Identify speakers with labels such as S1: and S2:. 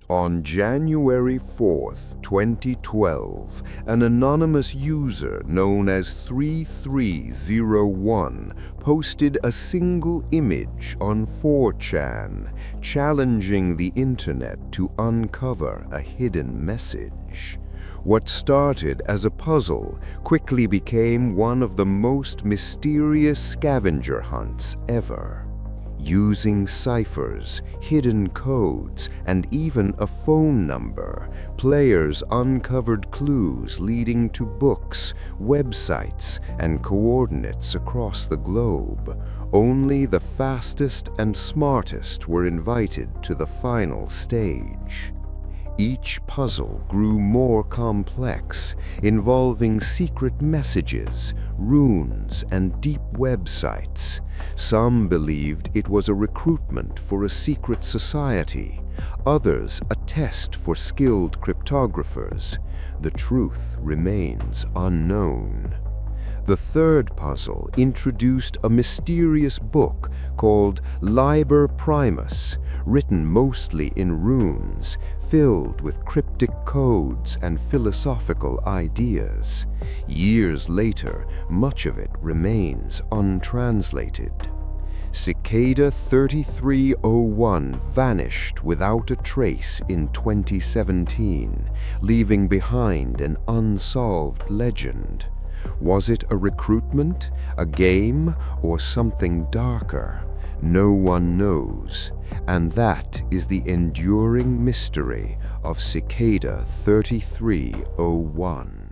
S1: On January 4th, 2012, an anonymous user known as 3301 posted a single image on 4chan, challenging the internet to uncover a hidden message. What started as a puzzle quickly became one of the most mysterious scavenger hunts ever. Using ciphers, hidden codes, and even a phone number, players uncovered clues leading to books, websites, and coordinates across the globe. Only the fastest and smartest were invited to the final stage. Each puzzle grew more complex, involving secret messages, runes, and deep websites. Some believed it was a recruitment for a secret society, others a test for skilled cryptographers. The truth remains unknown. The third puzzle introduced a mysterious book called Liber Primus, written mostly in runes, filled with cryptic codes and philosophical ideas. Years later, much of it remains untranslated. Cicada 3301 vanished without a trace in 2017, leaving behind an unsolved legend. Was it a recruitment, a game, or something darker? No one knows, and that is the enduring mystery of Cicada 3301.